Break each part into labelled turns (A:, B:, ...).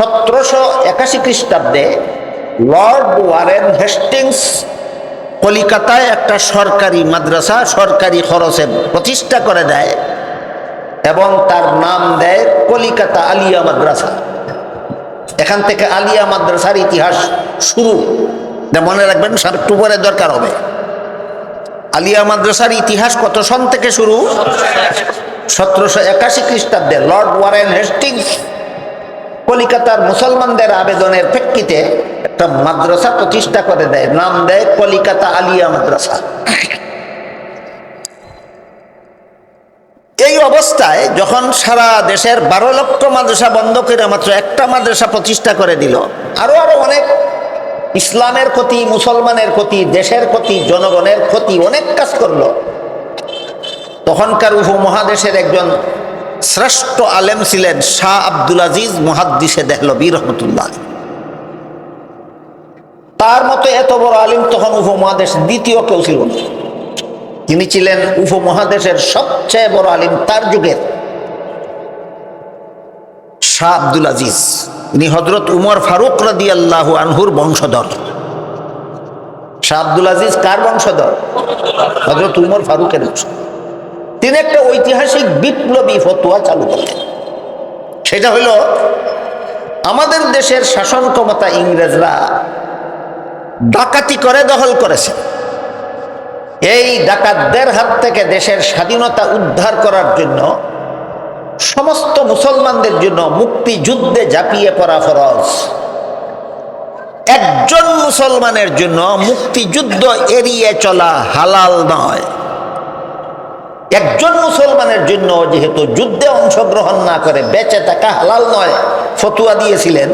A: 1781 খ্রিস্টাব্দে Lord Warren Hastings কলিকাতায় একটা সরকারি মাদ্রাসা সরকারি খরচে প্রতিষ্ঠা করে দেয় এবং তার নাম দেয় কলিকাতা আলিয়া মাদ্রাসা। এখান থেকে আলিয়া মাদ্রাসার ইতিহাস শুরু। মনে রাখবেন, একটু পরে দরকার হবে। আলিয়া মাদ্রাসার ইতিহাস কত সন থেকে শুরু? 1781 খ্রিস্টাব্দে লর্ড ওয়ারেন হেস্টিংস কলিকাতার মুসলমানদের আবেদনের প্রেক্ষিতে একটা মাদ্রাসা প্রতিষ্ঠা করে দেয়, নাম দেয় কলিকাতা আলিয়া মাদ্রাসা। এই অবস্থায় যখন সারা দেশের 12 লক্ষ মাদ্রাসা বন্ধ করে মাত্র একটা মাদ্রাসা প্রতিষ্ঠা করে দিল, আরো অনেক ইসলামের ক্ষতি, মুসলমানের ক্ষতি, দেশের ক্ষতি, জনগণের ক্ষতি, অনেক কাজ করলো, তখনকার উপমহাদেশের একজন শ্রেষ্ঠ আলেম ছিলেন শাহ আব্দুল আজিজ মুহাদ্দিসে দেহলভী রহমতুল্লাহ। তার মতো এত বড় আলিম তখন উপমহাদেশ দ্বিতীয় কেউ ছিল না। তিনি ছিলেন উপমহাদেশের সবচেয়ে বড় আলিম তার যুগের, শাহ আব্দুল আজিজ। ইনি হযরত উমর ফারুক রাদিয়াল্লাহু আনহুর বংশধর। শাহ আব্দুল আজিজ কার বংশধর? হযরত উমর ফারুকের বংশধর। তিনি একটা ঐতিহাসিক বিপ্লবী ফতোয়া চালু করলেন। সেটা হলো, আমাদের দেশের শাসন ক্ষমতা ইংরেজরা ডাকাতি করে দখল করেছে। এই ডাকাতদের হাত থেকে দেশের স্বাধীনতা উদ্ধার করার জন্য সমস্ত মুসলমানদের জন্য মুক্তিযুদ্ধে ঝাঁপিয়ে পড়া ফরজ। একজন মুসলমানের জন্য মুক্তিযুদ্ধ এড়িয়ে চলা হালাল নয়। একজন মুসলমানের জন্য যেহেতু যুদ্ধে অংশগ্রহণ না করে বেঁচে থাকা হালাল নয়, ফতোয়া দিয়েছিলেন।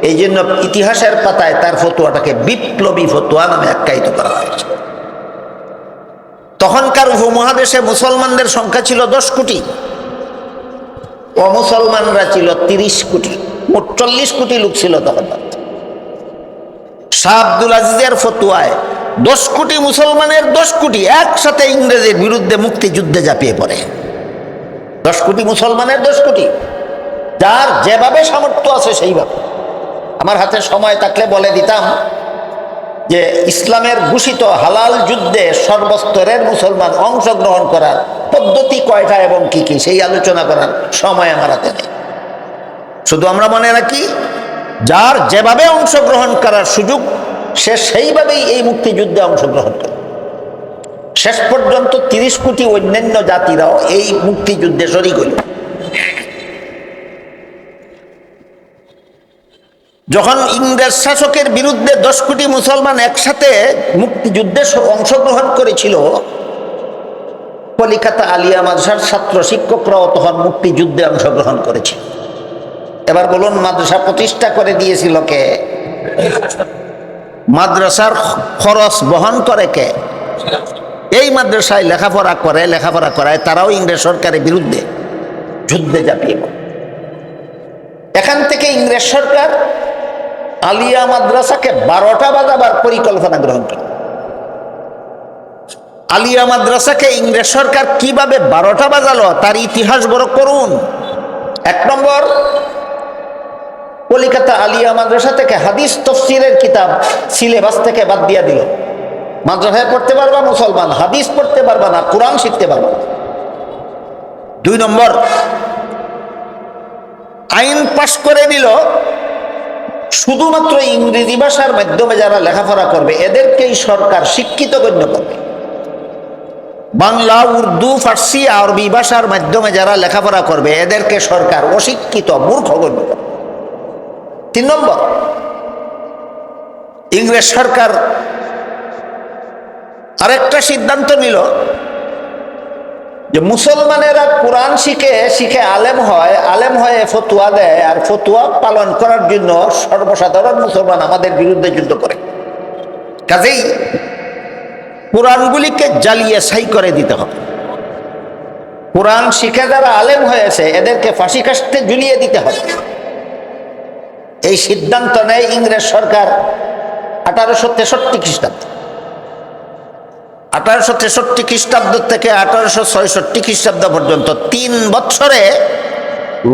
A: এই জন্য ইতিহাসের পাতায় তার ফতোয়াটাকে বিপ্লবী ফতোয়া নামে আখ্যায়িত করা হয়েছে। তখনকার উপমহাদেশে মুসলমানদের সংখ্যা ছিল 10 কোটি, অমুসলমানরা ছিল 30 কোটি, মোট 40 কোটি লোক ছিল তখন। শাহ আব্দুল আজিজের ফতোয়ায় 10 কোটি মুসলমানের 10 কোটি একসাথে ইংরেজের বিরুদ্ধে মুক্তিযুদ্ধে ঝাঁপিয়ে পড়ে। 10 কোটি মুসলমানের 10 কোটি, যার যেভাবে সামর্থ্য আছে সেইভাবে। আমার হাতে সময় থাকলে বলে দিতাম যে ইসলামের ঘোষিত হালাল যুদ্ধে সর্বস্তরের মুসলমান অংশগ্রহণ করার পদ্ধতি কয়টা এবং কি কি, সেই আলোচনা করার সময় আমার হাতে নেই। শুধু আমরা মনে রাখি, যার যেভাবে অংশগ্রহণ করার সুযোগ সে সেইভাবেই এই মুক্তিযুদ্ধে অংশগ্রহণ করে। শেষ পর্যন্ত 30 কোটি অন্যান্য জাতিরাও এই মুক্তিযুদ্ধে শরীক হইল। যখন ইংরেজ শাসকের বিরুদ্ধে 10 কোটি মুসলমান একসাথে মুক্তিযুদ্ধে অংশগ্রহণ করেছিল, কলিকাতা আলিয়া মাদ্রাসার ছাত্র শিক্ষকরাও তখন মুক্তিযুদ্ধে অংশগ্রহণ করেছিল। এবার বলুন, মাদ্রাসা প্রতিষ্ঠা করে দিয়েছিল কে? মাদ্রাসার খরচ বহন করে কে? এই মাদ্রাসায় লেখাপড়া করায় তারাও ইংরেজ সরকারের বিরুদ্ধে যুদ্ধে ঝাঁপিয়ে পড়ে। এখান থেকে ইংরেজ সরকার আলিয়া মাদ্রাসাকে 12টা বাজাবার পরিকল্পনা গ্রহণ করে। আলিয়া মাদ্রাসাকে ইংরেজ সরকার কিভাবে 12টা বাজালো তার ইতিহাস বড় করুন। 1 নম্বর, কলিকাতা আলিয়া মাদ্রাসা থেকে হাদিস তফসিরের কিতাব সিলেবাস থেকে বাদ দিয়ে দিল। মাদ্রাসায় পড়তে পারবা মুসলমান, হাদিস পড়তে পারবা না, কোরআন শিখতে পারবা না। 2 নম্বর, আইন পাশ করে দিল শুধুমাত্র ইংরেজি ভাষার মাধ্যমে যারা লেখাপড়া করবে এদেরকেই সরকার শিক্ষিত গণ্য করবে। বাংলা, উর্দু, ফার্সি, আরবি ভাষার মাধ্যমে যারা লেখাপড়া করবে এদেরকে সরকার অশিক্ষিত, মূর্খ গণ্য করবে। 3 নম্বর, ইংরেজ সরকার আরেকটা সিদ্ধান্ত নিল যে মুসলমানেরা কোরআন শিখে আলেম হয়ে ফতোয়া দেয়, আর ফতোয়া পালন করার জন্য সর্বসাধারণ মুসলমান আমাদের বিরুদ্ধে যুদ্ধ করে। কাজেই কোরআনগুলিকে জ্বালিয়ে ছাই করে দিতে হবে। কোরআন শিখে যারা আলেম হয়েছে এদেরকে ফাঁসি কাস্টে ঝুলিয়ে দিতে হবে। এই সিদ্ধান্ত নেয় ইংরেজ সরকার 1863 খ্রিস্টাব্দে। 1863 খ্রিস্টাব্দ থেকে 1866 খ্রিস্টাব্দ পর্যন্ত 3 বছরে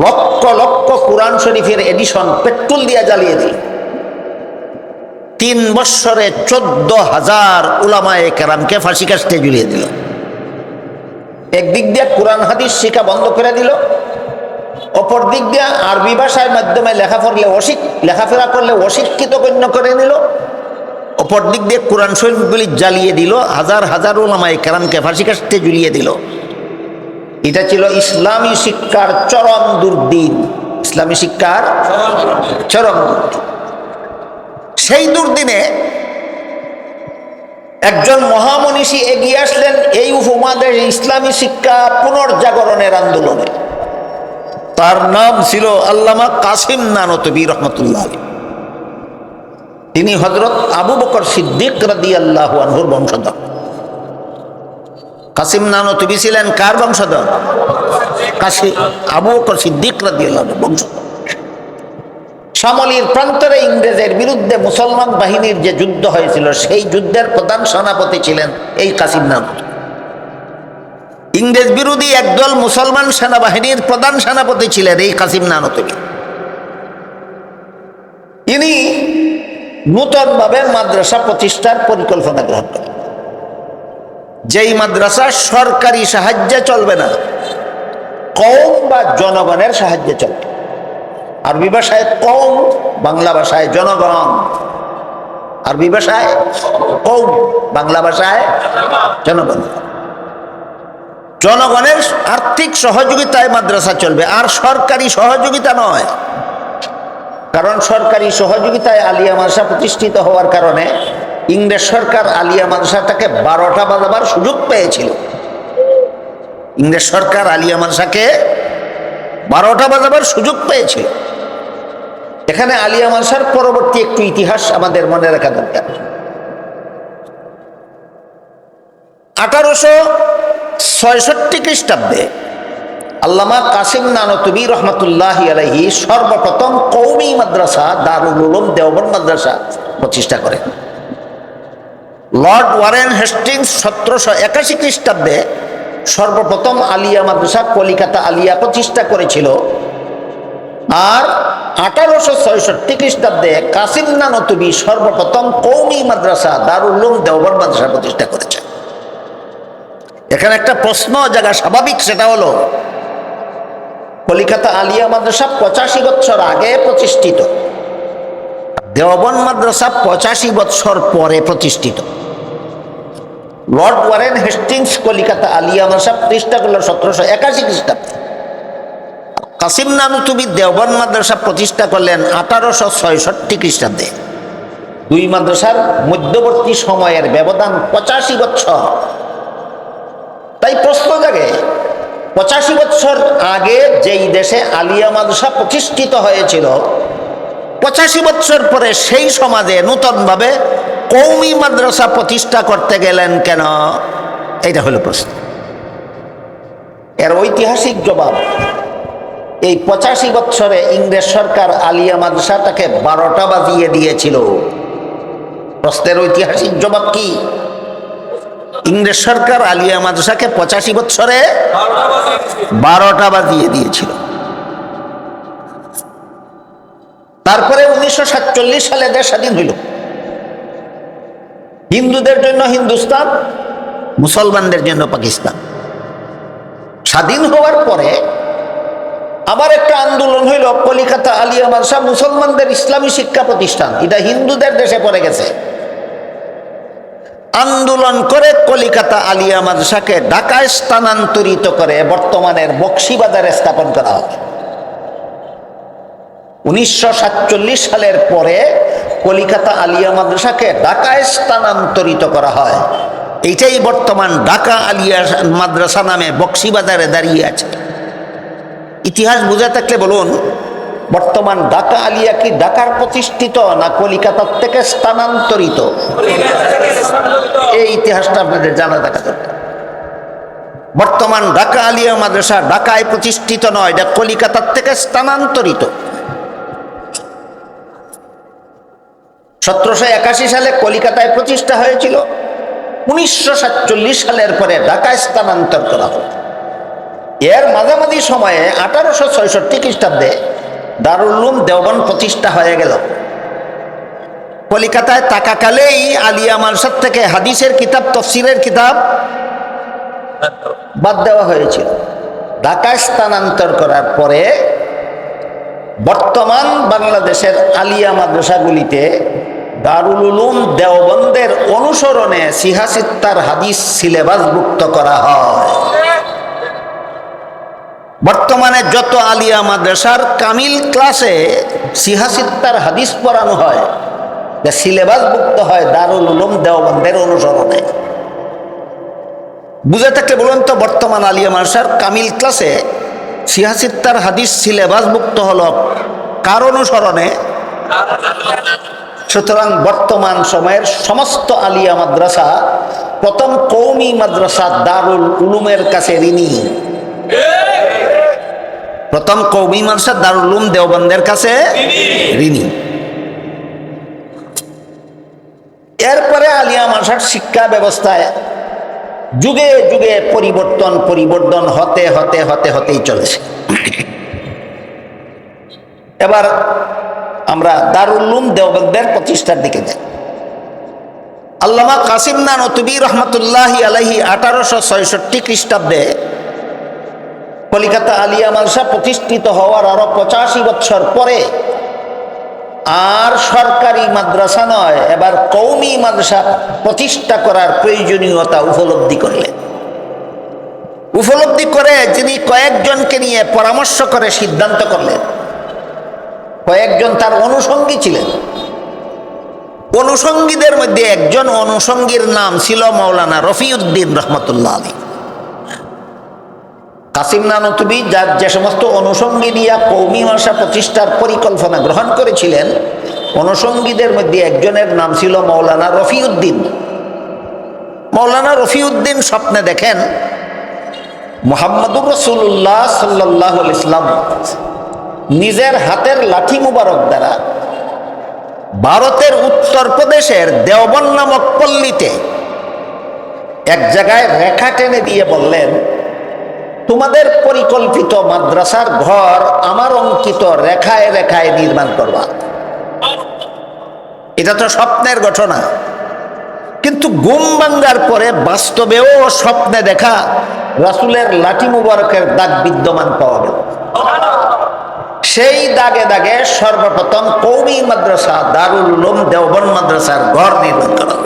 A: লক্ষ লক্ষ কোরআন শরীফের এডিশন পেট্রোল দিয়ে জ্বালিয়ে দিল। 3 বৎসরে 14,000 উলামায়ে কেরামকে ফাঁসি কাস্টে ঝুলিয়ে দিল। একদিক দিয়ে কোরআন হাদিস শিক্ষা বন্ধ করে দিল, অপর দিক দিয়ে আরবি ভাষার মাধ্যমে লেখাফেরা করলে অশিক্ষিত গণ্য করে নিল, অপর দিক দিয়ে কোরআন শরীফগুলি জ্বালিয়ে দিল, হাজার হাজার উলামায়ে কেরামকে ফাঁসি কাস্টে ঝুলিয়ে দিল। এটা ছিল ইসলামী শিক্ষার চরম দুর্দিন, ইসলামী শিক্ষার চরম দুর্দিন। সেই দুর্দিনে একজন মহামনীষী এগিয়ে আসলেন এই উপমহাদেশ ইসলামী শিক্ষা পুনর্জাগরণের আন্দোলনে। তার নাম ছিল আল্লামা কাসিম নানতবী রহমতুল্লাহ আলাইহি। তিনি হযরত আবু বকর সিদ্দিক রাদিয়াল্লাহু আনহুর বংশধর। কাসিম নানতবী ছিলেন কার বংশধর? আবু বকর সিদ্দিক রাদিয়াল্লাহু আনহুর বংশধর। শামলীর প্রান্তরে ইংরেজের বিরুদ্ধে মুসলমান বাহিনীর যে যুদ্ধ হয়েছিল, সেই যুদ্ধের প্রধান সেনাপতি ছিলেন এই কাসিম নানতবী। ইংরেজ বিরোধী একদল মুসলমান সেনাবাহিনীর প্রধান সেনাপতি ছিলেন এই কাসিম নানতবী। ইনি নূতনভাবে মাদ্রাসা প্রতিষ্ঠার পরিকল্পনা গ্রহণ করেন। যেই মাদ্রাসা সরকারি সাহায্যে চলবে না, কওম বা জনগণের সাহায্যে চলবে। আরবি ভাষায় কওম, বাংলা ভাষায় জনগণ। আরবি ভাষায় কওম, বাংলা ভাষায় জনগণ। জনগণের আর্থিক সহযোগিতায় মাদ্রাসা চলবে, আর সরকারি সহযোগিতা নয়। কারণ সরকারি সহযোগিতায় আলিয়া মাদ্রাসা প্রতিষ্ঠিত হওয়ার কারণে ইংরেজ সরকার আলিয়া মাদ্রাসাটাকে 12টা বাজাবার সুযোগ পেয়েছিল। ইংরেজ সরকার আলিয়া মাদ্রাসাকে 12টা বাজাবার সুযোগ পেয়েছিল। এখানে আলিয়া মাদ্রাসার পরবর্তী একটু ইতিহাস আমাদের মনে রাখা দরকার। 1866 খ্রিস্টাব্দে আল্লামা কাসিম নানতবী রহমতুল্লাহি আলাইহি সর্বপ্রথম কওমি মাদ্রাসা দারুল উলুম দেওবন্দ মাদ্রাসা প্রতিষ্ঠা করেন। লর্ড ওয়ারেন হেস্টিংস 1781 খ্রিস্টাব্দে সর্বপ্রথম আলিয়া মাদ্রাসা কলিকাতা আলিয়া প্রতিষ্ঠা করেছিল। আর 1866 খ্রিস্টাব্দে কাসিম নানতবী সর্বপ্রথম কওমি মাদ্রাসা দারুল উলুম দেওবন্দ মাদ্রাসা প্রতিষ্ঠা করেছেন। এখানে একটা প্রশ্ন জায়গা স্বাভাবিক, সেটা হলো কলিকাতা আলিয়া মাদ্রাসা 85 বছর আগে প্রতিষ্ঠিত, দেওবন্দ মাদ্রাসা 85 বছর পরে প্রতিষ্ঠিত। Lord Warren Hastings Calcutta Aliah Madrasa প্রতিষ্ঠা করল 1781 খ্রিস্টাব্দে। কাসিম নানতবী দেওবন্দ মাদ্রাসা প্রতিষ্ঠা করলেন 1866 খ্রিস্টাব্দে। দুই মাদ্রাসার মধ্যবর্তী সময়ের ব্যবধান 85 বছর। তাই প্রশ্ন জাগে, 85 বছর আগে যেই দেশে আলিয়া মাদ্রাসা প্রতিষ্ঠিত হয়েছিল, 85 বছর পরে সেই সমাজে নূতনভাবে কওমি মাদ্রাসা প্রতিষ্ঠা করতে গেলেন কেন? এইটা হলো প্রশ্ন। এর ঐতিহাসিক জবাব, এই 85 বছরে ইংরেজ সরকার আলিয়া মাদ্রাসাটাকে 12টা বাজিয়ে দিয়েছিল। প্রশ্নের ঐতিহাসিক জবাব কি? ইংরেজ সরকার আলিয়া মাদ্রাসাকে 85 বছরে 12টা বাজিয়ে দিয়েছিল। তারপরে 1947 সালে দেশ স্বাধীন হইল। হিন্দুদের জন্য হিন্দুস্তান, মুসলমানদের জন্য পাকিস্তান। স্বাধীন হওয়ার পরে আবার একটা আন্দোলন হইল, কলিকাতা আলিয়া মাদ্রাসা মুসলমানদের ইসলামী শিক্ষা প্রতিষ্ঠান, এটা হিন্দুদের দেশে পড়ে গেছে। আন্দোলন করে কলিকাতা আলিয়া মাদ্রাসাকে ঢাকায় স্থানান্তরিত করে বর্তমানের বক্সিবাজারে স্থাপন করা হয়। 1947 সালের পরে কলিকাতা আলিয়া মাদ্রাসাকে ঢাকায় স্থানান্তরিত করা হয়। এইটাই বর্তমান ঢাকা আলিয়া মাদ্রাসা নামে বক্সিবাজারে দাঁড়িয়ে আছে। ইতিহাস বুঝে থাকলে বলুন, বর্তমান ঢাকা আলিয়া কি ঢাকার প্রতিষ্ঠিত না কলিকাতার থেকে স্থানান্তরিত? এই ইতিহাসটা আপনাদের জানা থাকা দরকার। বর্তমান ঢাকা আলিয়া মাদ্রাসা ঢাকায় প্রতিষ্ঠিত নয়, এটা কলিকাতার থেকে স্থানান্তরিত। 1781 সালে কলিকাতায় প্রতিষ্ঠা হয়েছিল, 1947 সালের পরে ঢাকায় স্থানান্তর করা হল। এর মাঝামাঝি সময়ে 1866 খ্রিস্টাব্দে দারুল উলুম দেওবন্দ প্রতিষ্ঠা হয়ে গেল। কলিকাতায় থাকাকালেই আলিয়া মাদ্রাসা থেকে হাদিসের কিতাব, তফসিরের কিতাব বাদ দেওয়া হয়েছিল। ঢাকায় স্থানান্তর করার পরে বর্তমান বাংলাদেশের আলিয়া মাদ্রাসাগুলিতে দারুল উলুম দেওবন্দের অনুসরণে সিহাসিত্তার হাদিস সিলেবাসভুক্ত করা হয়। বর্তমানে যত আলিয়া মাদ্রাসার কামিল ক্লাসে সিহাসিত্তার হাদিস পড়ানো হয়, যা সিলেবাসভুক্ত হয় দারুল উলুম দেওবন্দের অনুসরণে। বুঝে থাকলে বলুন তো, বর্তমান আলিয়া মাদ্রাসার কামিল ক্লাসে সিহাসিত্তার হাদিস সিলেবাসভুক্ত হলো কার অনুসরণে? সুতরাং বর্তমান সময়ের সমস্ত আলিয়া মাদ্রাসা প্রথম কওমি মাদ্রাসা দারুল উলুমের কাছে ঋণী। প্রথম কওমি মাদ্রাসা দারুল উলুম দেওবন্দের কাছে ঋণী। এরপরে আলিয়া মাদ্রাসার শিক্ষা ব্যবস্থায় যুগে যুগে পরিবর্তন হতে হতে হতে হতেই চলেছে। এবার আমরা দারুল উলুম দেওবন্দের প্রতিষ্ঠার দিকে যাই। আল্লামা কাসিম নানতুবি রহমতুল্লাহি আলাইহি 1866 খ্রিস্টাব্দে কলিকাতা আলিয়া মাদ্রাসা প্রতিষ্ঠিত হওয়ার আরো 85 বছর পরে আর সরকারি মাদ্রাসা নয়, এবার কওমি মাদ্রাসা প্রতিষ্ঠা করার প্রয়োজনীয়তা উপলব্ধি করে যিনি কয়েকজনকে নিয়ে পরামর্শ করে সিদ্ধান্ত করলেন। কয়েকজন তার অনুষঙ্গী ছিলেন। অনুষঙ্গীদের মধ্যে একজন অনুষঙ্গীর নাম ছিল মাওলানা রফিউদ্দিন রহমতুল্লাহ আলী। কাসিম নানতুবি যার যে সমস্ত অনুষঙ্গী নিয়ে কওমি মাদ্রাসা প্রতিষ্ঠার পরিকল্পনা গ্রহণ করেছিলেন, অনুষঙ্গীদের মধ্যে একজনের নাম ছিল মাওলানা রফিউদ্দিন। মাওলানা রফিউদ্দিন স্বপ্নে দেখেন মুহাম্মদুর রাসূলুল্লাহ সাল্লাল্লাহু আলাইহি ওয়াসাল্লাম নিজের হাতের লাঠি মুবারক দ্বারা ভারতের উত্তরপ্রদেশের দেওবন্দ নামক পল্লীতে এক জায়গায় রেখা টেনে দিয়ে বললেন, তোমাদের পরিকল্পিত মাদ্রাসার ঘর আমার অঙ্কিত রেখায় রেখায় নির্মাণ করবা। এটা তো স্বপ্নের ঘটনা, কিন্তু ঘুম ভাঙ্গার পরে বাস্তবেও স্বপ্নে দেখা রাসূলের লাঠি মুবারকের দাগ বিদ্যমান পাওয়া গেল। সেই দাগে দাগে সর্বপ্রথম কওমি মাদ্রাসা দারুল উলুম দেওবন্দ মাদ্রাসার ঘর নির্মাণ করা হল।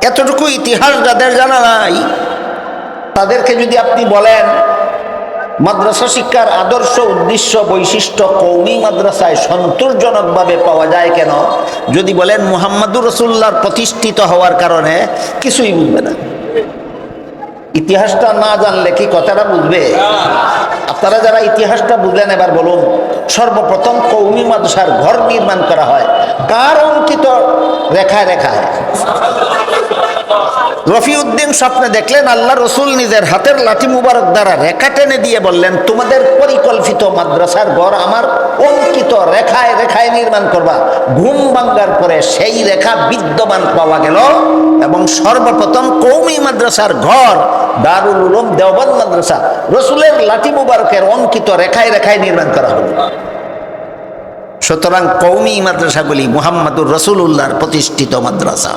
A: এতটুকু ইতিহাস যাদের জানা নাই, তাদেরকে যদি আপনি বলেন মাদ্রাসা শিক্ষার আদর্শ, উদ্দেশ্য, বৈশিষ্ট্য কওমি মাদ্রাসায় সন্তোষজনকভাবে পাওয়া যায় কেন, যদি বলেন মুহাম্মদুর রাসূলুল্লাহর প্রতিষ্ঠিত হওয়ার কারণে, কিছুই বুঝবে না। ইতিহাসটা না জানলে কি কথাটা বুঝবে? আপনারা যারা ইতিহাসটা বুঝলেন, এবার বলুন সর্বপ্রথম কওমি মাদ্রাসার ঘর নির্মাণ করা হয় কার অঙ্কিত রেখায় রেখায়? রফিউদ্দিন স্বপ্নে দেখলেন আল্লাহ রসুল নিজের হাতের লাঠি মুবারক দ্বারা রেখা টেনে দিয়ে বললেন, তোমাদের পরিকল্পিত মাদ্রাসার ঘর আমার অঙ্কিত রেখায় রেখায় নির্মাণ করবা। ঘুম ভাঙ্গার পরে সেই রেখা বিদ্যমান পাওয়া গেল এবং সর্বপ্রথম কওমি মাদ্রাসার ঘর দারুল উলুম দেওবন্দ মাদ্রাসা রসুলের লাঠি মুবারকের অঙ্কিত রেখায় রেখায় নির্মাণ করা হলো। সুতরাং কওমি মাদ্রাসাগুলি মুহাম্মদুর রাসূলুল্লাহর প্রতিষ্ঠিত মাদ্রাসা।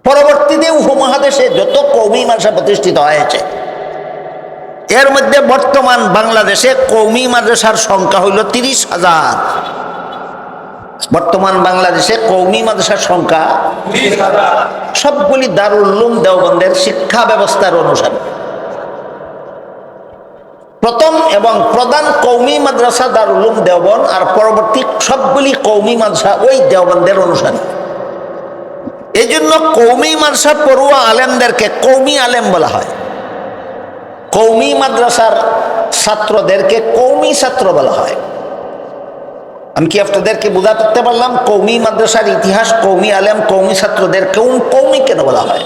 A: পরবর্তীতে উপমহাদেশে যত কওমি মাদ্রাসা প্রতিষ্ঠিত হয়েছে, এর মধ্যে বর্তমান বাংলাদেশে কওমি মাদ্রাসার সংখ্যা হইল 30,000। বর্তমান বাংলাদেশে কওমি মাদ্রাসার সংখ্যা 30,000। সবগুলি দারুল উলুম দেওবন্দের শিক্ষা ব্যবস্থার অনুসারে। প্রথম এবং প্রধান কওমি মাদ্রাসা দারুল উলুম দেওবন্দ, আর পরবর্তী সবগুলি কওমি মাদ্রাসা ওই দেওবন্দের অনুসারে। এই জন্য কওমি মাদ্রাসা পড়ুয়া আলেমদেরকে কওমি আলেম বলা হয়। কওমি মাদ্রাসার ছাত্রদেরকে কওমি ছাত্র বলা হয়। আমি কি আপনাদেরকে বোঝাতে পারলাম? কওমি মাদ্রাসার ইতিহাস, কওমি আলেম, কওমি ছাত্রদের কওমি কেন বলা হয়?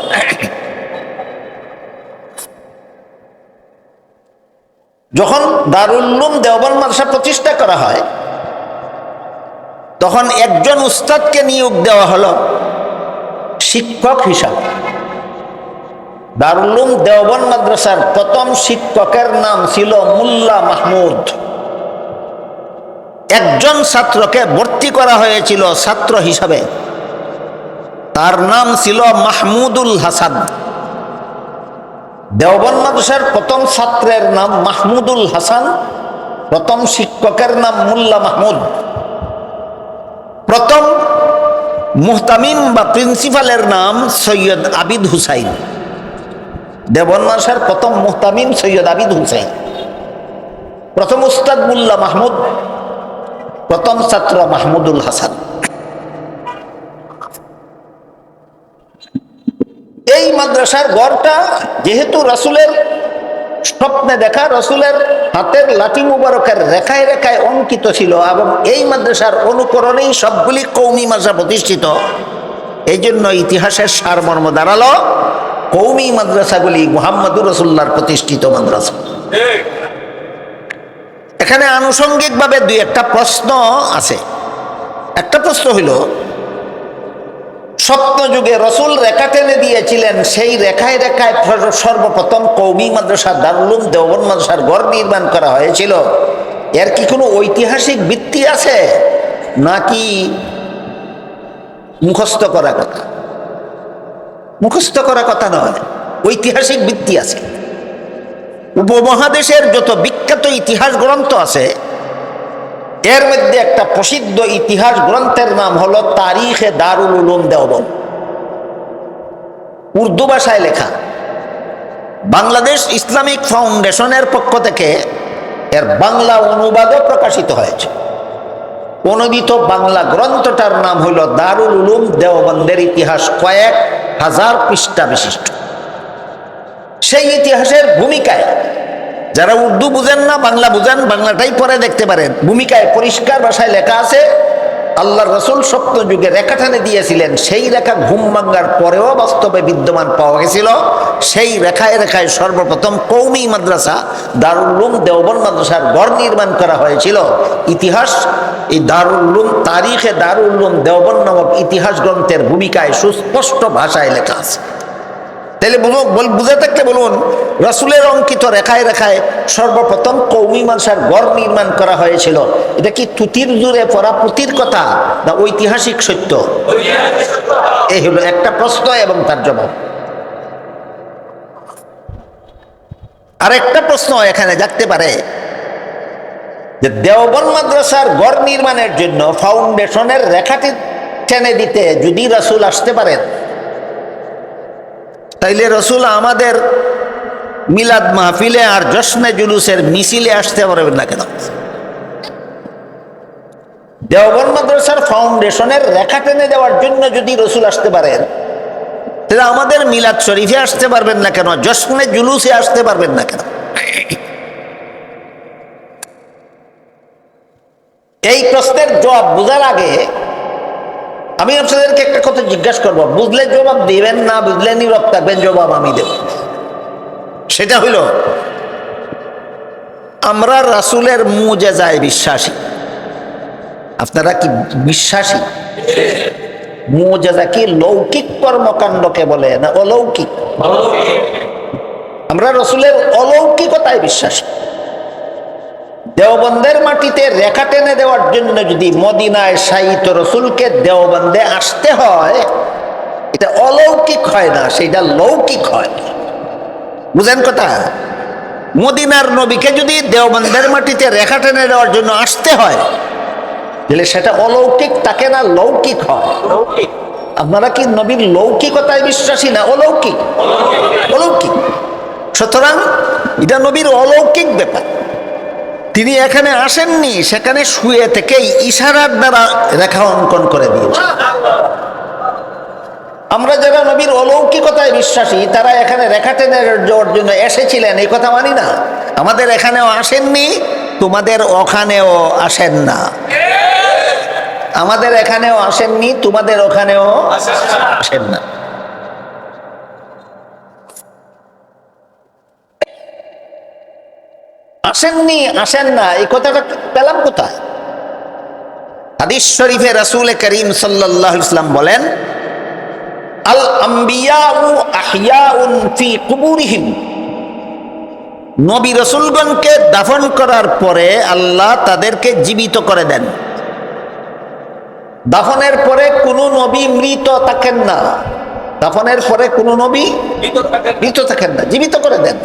A: যখন দারুল উলুম দেওবন্দ মাদ্রাসা প্রতিষ্ঠা করা হয়, তখন একজন উস্তাদকে নিয়োগ দেওয়া হলো শিক্ষক হিসাবে। দারুল উলুম দেওবন্দ মাদ্রাসার প্রথম শিক্ষকের নাম ছিল মোল্লা মাহমুদ। একজন ছাত্রকে ভর্তি করা হয়েছিল ছাত্র হিসাবে, তার নাম ছিল মাহমুদুল হাসান। দেওবন্দ মাদ্রাসার প্রথম ছাত্রের নাম মাহমুদুল হাসান, প্রথম শিক্ষকের নাম মোল্লা মাহমুদ। প্রথম মুহতামিম বা প্রিন্সিপালের নাম সৈয়দ আবিদ হুসাইন। দেওবন্দ মাদ্রাসার প্রথম মুহতামিম সৈয়দ আবিদ হুসাইন, প্রথম উস্তাদ মোল্লা মাহমুদ, প্রথম ছাত্র মাহমুদুল হাসান। এই মাদ্রাসার গড়টা যেহেতু রাসূলের স্বপ্নে দেখা, রাসূলের হাতের লাঠি মুবারকের রেখায় রেখায় অঙ্কিত ছিল এবং এই মাদ্রাসার অনুকরণেই সবগুলি কওমি মাদ্রাসা প্রতিষ্ঠিত, এই জন্য ইতিহাসের সারমর্ম দাঁড়ালো কওমি মাদ্রাসাগুলি মুহাম্মদুর রাসূলুল্লাহর প্রতিষ্ঠিত মাদ্রাসা। এখানে আনুষঙ্গিকভাবে দুই একটা প্রশ্ন আছে। একটা প্রশ্ন হইল, স্বপ্ন যুগে রসুল রেখা টেনে দিয়েছিলেন, সেই রেখায় রেখায় সর্বপ্রথম কওমি মাদ্রাসা দারুল উলুম দেওবন্দ মাদ্রাসার ঘর নির্মাণ করা হয়েছিল, এর কি কোনো ঐতিহাসিক ভিত্তি আছে নাকি মুখস্থ করা কথা? মুখস্থ করা কথা নয়, ঐতিহাসিক ভিত্তি আছে। উপমহাদেশের যত বিখ্যাত ইতিহাস গ্রন্থ আছে এর মধ্যে একটা প্রসিদ্ধ ইতিহাস গ্রন্থের নাম হলো তারিখে দারুল উলুম দেওবন্দ, উর্দু ভাষায় লেখা। বাংলাদেশ ইসলামিক ফাউন্ডেশনের পক্ষ থেকে এর বাংলা অনুবাদও প্রকাশিত হয়েছে। অনুদিত বাংলা গ্রন্থটার নাম হলো দারুল উলুম দেওবন্দের ইতিহাস, কয়েক হাজার পৃষ্ঠা বিশিষ্ট। সেই ইতিহাসের ভূমিকায় যারা উর্দু বুঝেন না, বাংলা বুঝেন, বাংলাটাই পরে দেখতে পারেন। ভূমিকায় পরিষ্কার ভাষায় লেখা আছে, আল্লাহর রাসূল স্বপ্ন যুগে রেখা টেনে দিয়েছিলেন, সেই রেখা ঘুম ভাঙ্গার পরেও বাস্তবে বিদ্যমান পাওয়া গেছিল। সেই রেখায় রেখায় সর্বপ্রথম কওমি মাদ্রাসা দারুল উলুম দেওবন্দ মাদ্রাসার গড় নির্মাণ করা হয়েছিল। ইতিহাস এই দারুল উলুম তারিখে দারুল উলুম দেওবন্দ নামক ইতিহাস গ্রন্থের ভূমিকায় সুস্পষ্ট ভাষায় লেখা আছে। তাহলে বুঝে থাকলে বলুন, রাসূলের অঙ্কিত রেখায় রেখায় সর্বপ্রথম কওমি মাদ্রাসার গড় নির্মাণ করা হয়েছিল। এটা কি তুতির জোরে পড়া পুতির কথা না ঐতিহাসিক সত্য? এই হলো একটা প্রশ্ন এবং তার জবাব। আর একটা প্রশ্ন এখানে জাগতে পারে যে দেওবন্দ মাদ্রাসার গড় নির্মাণের জন্য ফাউন্ডেশনের রেখাটি টেনে দিতে যদি রাসূল আসতে পারেন, তাইলে রসুল আমাদের মিলাদ মাহফিলে আর জশ্নে জুলুসের মিছিলে আসতে পারবেন না কেন? দেওবন্দ মাদ্রাসার ফাউন্ডেশনের রেখা টেনে দেওয়ার জন্য যদি রসুল আসতে পারেন, তাহলে আমাদের মিলাদ শরীফে আসতে পারবেন না কেন? জশ্নে জুলুসে আসতে পারবেন না কেন? এই প্রশ্নের জবাব বোঝার আগে আমি আপনাদেরকে একটা কথা জিজ্ঞাসা করবো, বুঝলে জবাব দিবেন, না বুঝলে নীরব থাকবেন, জবাব আমি দেব। সেটা হইল, আমরা রাসূলের মুজিজায় বিশ্বাসী। আপনারা কি বিশ্বাসী? মুজিজা কি লৌকিক কর্মকাণ্ডকে বলে না অলৌকিক? আমরা রাসূলের অলৌকিকতায় বিশ্বাসী। দেওবন্দের মাটিতে রেখা টেনে দেওয়ার জন্য যদি মদিনায় শায়িত রসুলকে দেওবন্দে আসতে হয়, এটা অলৌকিক হয় না, সেটা লৌকিক হয়। বুঝেন কথা? মদিনার নবীকে যদি দেওবন্দের মাটিতে রেখা টেনে দেওয়ার জন্য আসতে হয়, তাহলে সেটা অলৌকিক তাকে না লৌকিক হয়? আপনারা কি নবীর লৌকিকতায় বিশ্বাসী না অলৌকিক? অলৌকিক। সুতরাং এটা নবীর অলৌকিক ব্যাপার। তিনি এখানে আসেননি, সেখানে শুয়ে থেকেই ইশারার দ্বারা রেখা অঙ্কন করে দিয়েছে। আমরা যারা নবীর অলৌকিকতায় বিশ্বাসী, তারা এখানে রেখা টেনে যাওয়ার জন্য এসেছিলেন এই কথা মানি না। আমাদের এখানেও আসেননি, তোমাদের ওখানেও আসেন না। আমাদের এখানেও আসেননি, তোমাদের ওখানেও আসেন না। আসেননি, আসেন না, এই কথাটা পেলাম কোথায়? হাদিস শরীফে রাসূল করিম সাল্লাল্লাহু আলাইহি ওয়াসাল্লাম বলেন, আল আম্বিয়াউ আহইয়াউন ফি কুবুরিহিম, নবী রাসূলগণকে দাফন করার পরে আল্লাহ তাদেরকে জীবিত করে দেন। দাফনের পরে কোনো নবী মৃত থাকেন না, দাফনের পরে কোনো নবী মৃত থাকেন না, জীবিত করে দেন।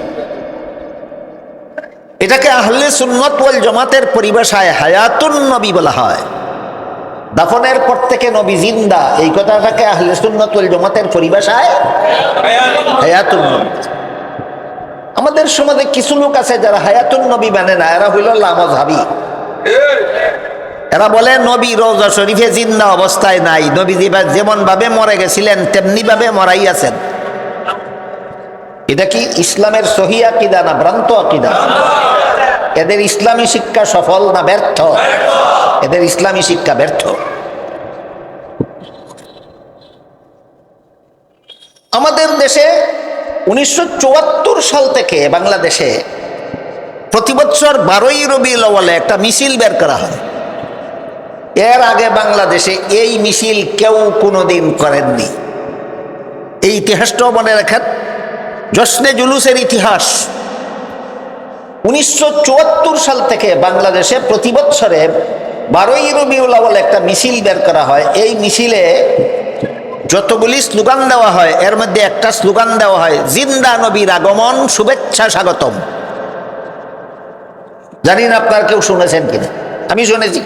A: এটাকে আহলে সুন্নাত ওয়াল জামাতের পরিভাষায় হায়াতুন নবী বলা হয়। দাফনের পর থেকে নবী জিন্দা, এই কথাটাকে আহলে সুন্নাত ওয়াল জামাতের পরিভাষায় হায়াতুন নবী। আমাদের সমাজে কিছু লোক আছে যারা হায়াতুন নবী মানে না, এরা হইল লামাযহাবী। এরা বলে নবী রওজা শরীফে জিন্দা অবস্থায় নাই, নবী যেমন ভাবে মরে গেছিলেন তেমনি ভাবে মরাই আছেন। এটা কি ইসলামের সহি আকীদা না ভ্রান্ত আকীদা? এদের ইসলামী শিক্ষা সফল না ব্যর্থ? এদের ইসলামী শিক্ষা ব্যর্থ। আমাদের দেশে 1974 সাল থেকে বাংলাদেশে প্রতি বছর 12ই রবিউল আউয়ালে একটা মিছিল বের করা হয়। এর আগে বাংলাদেশে এই মিছিল কেউ কোনোদিন করেননি। এই ইতিহাসটাও মনে রাখেন, জশ্নে জুলুসের ইতিহাস। 1974 সাল থেকে বাংলাদেশে প্রতি বছরে 12ই রবিউল আউয়াল একটা মিছিল বের করা হয়। এই মিছিলে যতগুলি স্লোগান দেওয়া হয় এর মধ্যে একটা স্লোগান দেওয়া হয়, জিন্দা নবীর আগমন, শুভেচ্ছা স্বাগতম। জানি না আপনারা কেউ শুনেছেন কিনা, আমি শুনেছি।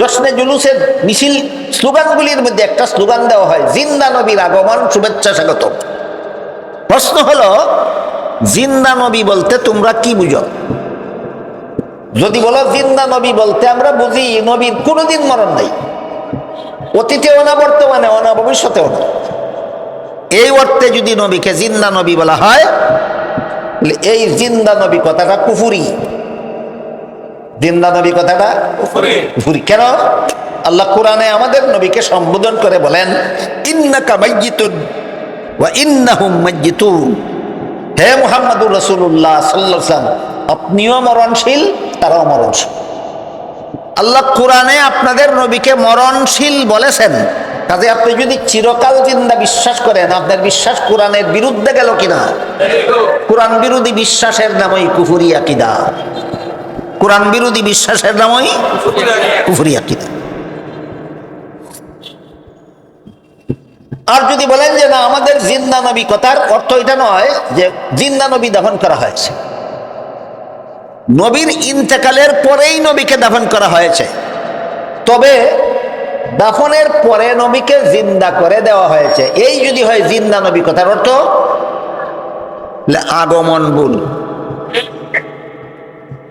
A: জশ্নে জুলুসের মিছিল স্লোগানগুলির মধ্যে একটা স্লোগান দেওয়া হয়, জিন্দা নবীর আগমন, শুভেচ্ছা স্বাগতম। প্রশ্ন হলো, জিন্দা নবী বলতে তোমরা কি বুঝো? যদি বলো জিন্দা নবী বলতে আমরা বুঝি নবীর কোনোদিন মরণ নাই, অতীতেও না, বর্তমানেও না, ভবিষ্যতেও না, এই অর্থে যদি নবীকে জিন্দা নবী বলা হয়, এই জিন্দা নবী কথাটা কুফুরি। জিন্দা নবী কথাটা কুফুরি। কেন? আল্লাহ কোরআনে আমাদের নবীকে সম্বোধন করে বলেন, ইন্নাকা মাইয়িতুন ওয়া ইন্নাহুম মাইয়িতুন। হে মুহাম্মদুর রাসূলুল্লাহ সাল্লাল্লাহু আলাইহি ওয়াসাল্লাম, আপনিও মরণশীল, তারাও মরণশীল। আল্লাহ কোরআনে আপনাদের নবীকে মরণশীল বলেছেন। কাজে আপনি যদি চিরকাল জিন্দা বিশ্বাস করেন, আপনার বিশ্বাস কোরআনের বিরুদ্ধে গেল কিনা? কোরআন বিরোধী বিশ্বাসের নামই কুফরি আকীদা। কোরআন বিরোধী বিশ্বাসের নামই কুফরি আকীদা। আর যদি বলেন যে না, আমাদের জিন্দা নবী কথার অর্থ এটা নয় যে জিন্দা নবী দাফন করা হয়েছে, নবীর ইন্তেকালের পরেই নবীকে দাফন করা হয়েছে, তবে দাফনের পরে নবীকে জিন্দা করে দেওয়া হয়েছে, এই যদি হয় জিন্দা নবী কথার অর্থ, আগমন ভুল।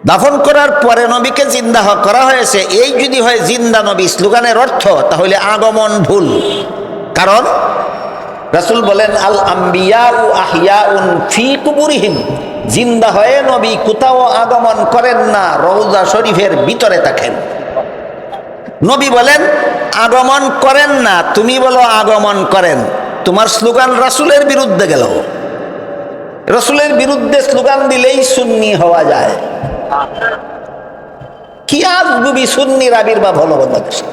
A: দাফন করার পরে নবীকে জিন্দা করা হয়েছে, এই যদি হয় জিন্দা নবী স্লোগানের অর্থ, তাহলে আগমন ভুল। কারণ রাসূল বলেন, আল আম্বিয়াউ আহইয়াউন ফি কুবুরিহিম, জিন্দা হয়ে নবী কোথাও আগমন করেন না, রওজা শরীফের ভিতরে থাকেন। নবী বলেন আগমন করেন না, তুমি বলো আগমন করেন। তোমার স্লোগান রাসূলের বিরুদ্ধে গেল। রাসূলের বিরুদ্ধে স্লোগান দিলেই সুন্নি হওয়া যায়। কি আজগুবি সুন্নির আবির্ভাব হলো বাংলাদেশে।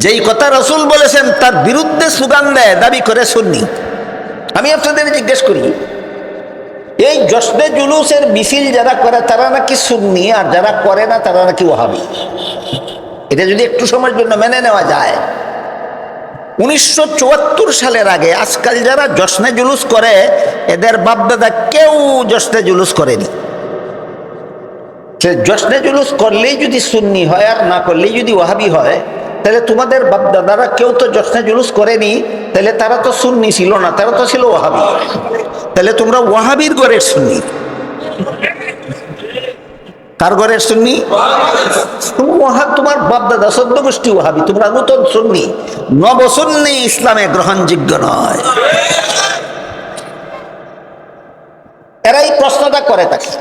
A: যেই কথা রাসূল বলেছেন তার বিরুদ্ধে স্লোগান দেয়, দাবি করে সুন্নি। আমি আপনাদের জিজ্ঞেস করি, এই জশ্নে জুলুসের মিছিল যারা করে তারা নাকি সুন্নি, আর যারা করে না তারা নাকি ওয়াহাবি? এটা যদি একটু সময়ের জন্য মেনে নেওয়া যায়। 1974 সালের আগে আজকাল যারা জশ্নে জুলুস করে, এদের বাপদাদা কেউ জশ্নে জুলুস করেনি। সে জশ্নে জুলুস করলেই যদি সুন্নি হয় আর না করলেই যদি ওয়াহাবি হয়, তাহলে তোমাদের বাপদাদারা কেউ তো জশ্নে জুলুস করেনি, তাহলে তারা তো সুন্নি ছিল না, তারা তো ছিল ওয়াহাবি। তাহলে তোমরা ওয়াহাবির ঘরের সুন্নি। কার ঘরের সুন্নি? তোমার বাপদাদা 14 গোষ্ঠী ওয়াহাবি, তোমরা নতুন সুন্নি। নবসুন্নি ইসলামে গ্রহণযোগ্য নয়। এরাই প্রশ্নটা করে থাকে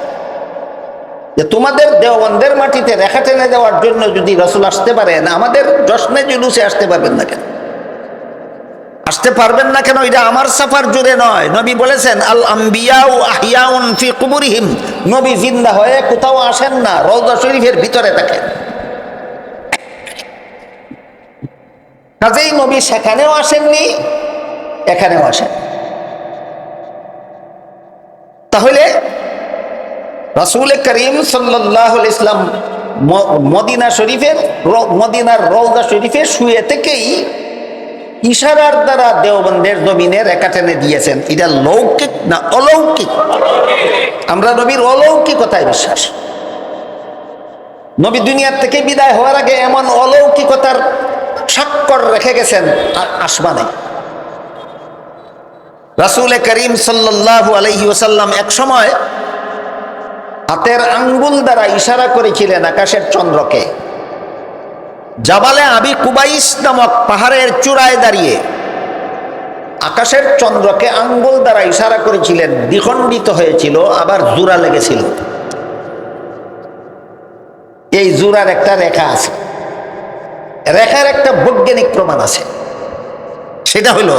A: যে তোমাদের দেওবন্দের মাটিতে রেখা টেনে দেওয়ার জন্য যদি রাসূল আসতে পারেন, আমাদের জশ্নে জুলুসে আসতে পারবেন না কেন? আসতে পারবেন না কেন? এটা আমার সাফার জুড়ে নয়। নবী বলেছেন, আল আম্বিয়াউ আহইয়াউন ফি কুবুরিহিম, নবী জিন্দা হয়ে কোথাও আসেন না, রওজা শরীফের ভিতরে থাকেন। কাজেই নবী সেখানেও আসেননি, এখানেও আসেন। তাহলে রাসূল করিম সাল্লাল্লাহু আলাইহি ইসলাম মদিনার রওজা শরীফে শুয়ে থেকেই ইশারার দ্বারা দেওবন্দের জমিনে রেখা টেনে দিয়েছেন। এটা লৌকিক না অলৌকিক? আমরা নবীর অলৌকিকতায় বিশ্বাস। নবী দুনিয়ার থেকে বিদায় হওয়ার আগে এমন অলৌকিকতার স্বাক্ষর রেখে গেছেন আসমানে। রাসূল করিম সাল্লাল্লাহু আলাইহি ওয়াসাল্লাম এক সময় হাতের আঙ্গুল দ্বারা ইশারা করেছিলেন আকাশের চন্দ্রকে। জাবালে আবি কুবাইস নামক পাহাড়ের চূড়ায় দাঁড়িয়ে আকাশের চন্দ্রকে আঙ্গুল দ্বারা ইশারা করেছিলেন, দ্বিখণ্ডিত হয়েছিল, আবার জোড়া লেগেছিল। এই জোড়ার একটা রেখা আছে, রেখার একটা বৈজ্ঞানিক প্রমাণ আছে। সেটা হলো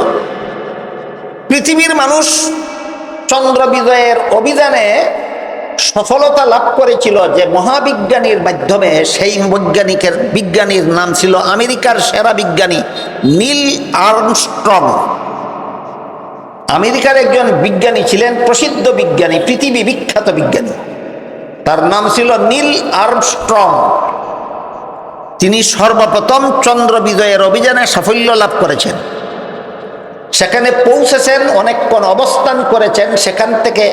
A: পৃথিবীর মানুষ চন্দ্র বিজয়ের অভিযানে সফলতা লাভ করেছিল যে মহাবিজ্ঞানীর মাধ্যমে। সেই বিজ্ঞানীর নাম ছিল আমেরিকার সেরা বিজ্ঞানী নীল আর্মস্ট্রং। আমেরিকার একজন বিজ্ঞানী ছিলেন, প্রসিদ্ধ বিজ্ঞানী, পৃথিবী বিখ্যাত বিজ্ঞানী। তার নাম ছিল নীল আর্মস্ট্রং। তিনি সর্বপ্রথম চন্দ্র বিজয়ের অভিযানে সাফল্য লাভ করেছেন। সেখানে পৌঁছেছেন, অনেকক্ষণ অবস্থান করেছেন, সেখান থেকে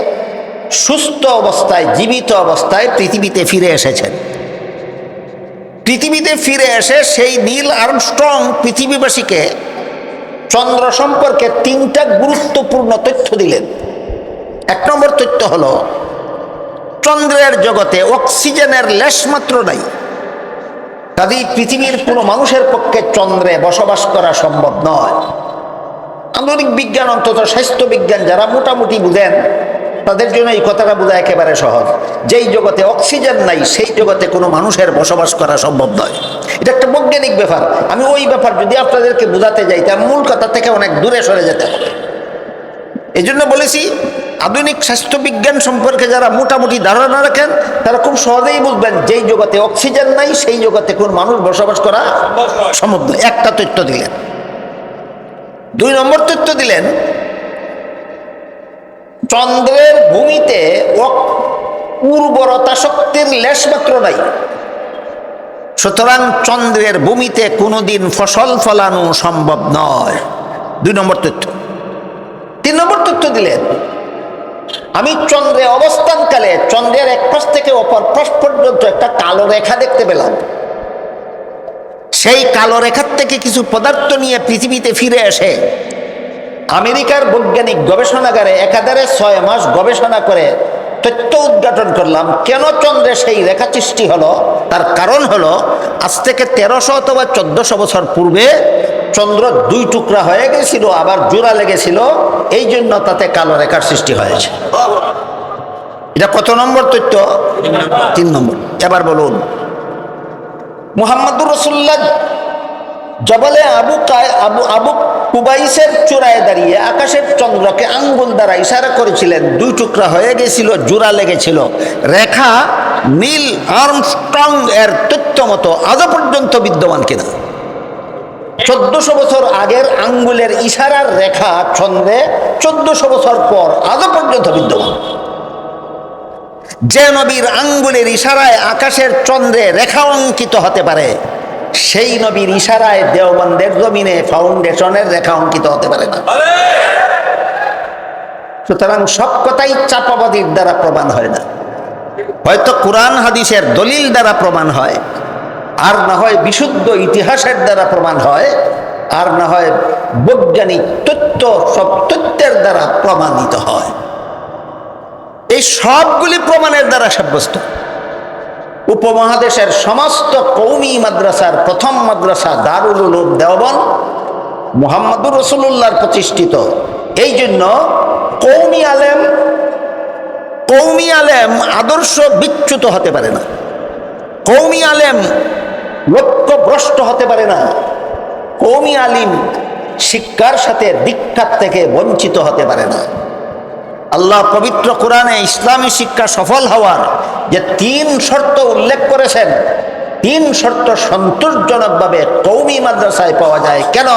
A: সুস্থ অবস্থায়, জীবিত অবস্থায় পৃথিবীতে ফিরে এসেছেন। পৃথিবীতে ফিরে এসে সেই নীল আর্মস্ট্রং পৃথিবীবাসীকে চন্দ্র সম্পর্কে 3টা গুরুত্বপূর্ণ তথ্য দিলেন। 1 নম্বর তথ্য হলো চন্দ্রের জগতে অক্সিজেনের লেশমাত্র নাই। কাজেই পৃথিবীর কোনো মানুষের পক্ষে চন্দ্রে বসবাস করা সম্ভব নয়। আধুনিক বিজ্ঞান, অন্তত স্বাস্থ্য বিজ্ঞান যারা মোটামুটি বুঝেন, তাদের জন্য এই কথাটা বোঝা একেবারে সহজ। যেই জগতে অক্সিজেন নাই সেই জগতে কোনো মানুষের বসবাস করা সম্ভব নয়। এটা একটা বৈজ্ঞানিক ব্যাপার। আমি ওই ব্যাপার যদি আপনাদেরকে বোঝাতে যাই তা মূল কথা থেকে অনেক দূরে সরে যেতে হবে। এই জন্য বলেছি, আধুনিক স্বাস্থ্য বিজ্ঞান সম্পর্কে যারা মোটামুটি ধারণা রাখেন তারা খুব সহজেই বুঝবেন যেই জগতে অক্সিজেন নাই সেই জগতে কোন মানুষ বসবাস করা সম্ভব নয়। একটা তথ্য দিলেন। 2 নম্বর তথ্য দিলেন, চন্দ্রের ভূমিতে উর্বরতা শক্তির লেশমাত্র নাই। সুতরাং চন্দ্রের ভূমিতে কোনোদিন ফসল ফলানো সম্ভব নয়। 2 নম্বর তথ্য। 3 নম্বর তথ্য দিলেন, আমি চন্দ্রে অবস্থানকালে চন্দ্রের এক পাশ থেকে অপর পাশ পর্যন্ত একটা কালো রেখা দেখতে পেলাম। সেই কালো রেখার থেকে কিছু পদার্থ নিয়ে পৃথিবীতে ফিরে এসে আমেরিকার বৈজ্ঞানিক গবেষণাগারে একাধারে 6 মাস গবেষণা করে তথ্য উদ্ঘাটন করলাম কেন চন্দ্রে সেই রেখা সৃষ্টি হলো। তার কারণ হলো আজ থেকে 1300 অথবা 1400 বছর পূর্বে চন্দ্র 2 টুকরা হয়ে গেছিল, আবার জোড়া লেগেছিল, এই জন্য তাতে কালো রেখার সৃষ্টি হয়েছে। এটা কত নম্বর তথ্য? 3 নম্বর। এবার বলুন, মুহাম্মদুর রাসূলুল্লাহ জবালে আবু কুবাইসের চূড়ায় দাঁড়িয়ে আকাশের চন্দ্রকে আঙ্গুল দ্বারা ইশারা করেছিলেন। 2 টুকরা হয়ে গেছিল, জোড়া লেগেছিল। রেখা নীল আর্মস্ট্রং এর তথ্য মতো আজও পর্যন্ত বিদ্যমান কিনা? 1400 বছর আগের আঙ্গুলের ইশারার রেখা চন্দ্রে 1400 বছর পর আজও পর্যন্ত বিদ্যমান। যে নবীর আঙ্গুলের ইশারায় আকাশের চন্দ্রে রেখা অঙ্কিত হতে পারে, সেই নবীর ইশারায় দেওবন্দের জমিনে ফাউন্ডেশনের রেখা অঙ্কিত হতে পারে না। সুতরাং সব কথাই চাপাবাদীর দ্বারা প্রমাণ হয় না। হয়তো কোরআন হাদিসের দলিল দ্বারা প্রমাণ হয়, আর না হয় বিশুদ্ধ ইতিহাসের দ্বারা প্রমাণ হয়, আর না হয় বৈজ্ঞানিক তথ্য, সব তথ্যের দ্বারা প্রমাণিত হয়। এই সবগুলি প্রমাণের দ্বারা সাব্যস্ত। উপমহাদেশের সমস্ত কওমি মাদ্রাসার প্রথম মাদ্রাসা দারুল উলুম দেওবন্দ মুহাম্মদুর রাসূলুল্লাহর প্রতিষ্ঠিত। এই জন্য কওমি আলেম আদর্শ বিচ্যুত হতে পারে না, কওমি আলেম লক্ষ্যভ্রষ্ট হতে পারে না, কওমি আলিম শিক্ষার সাথে দীক্ষার থেকে বঞ্চিত হতে পারে না। আল্লাহ পবিত্র কোরআনে ইসলামী শিক্ষা সফল হওয়ার যে 3 শর্ত উল্লেখ করেছেন, তিন শর্ত সন্তোষজনকভাবে কওমি মাদ্রাসায় পাওয়া যায়। কেন?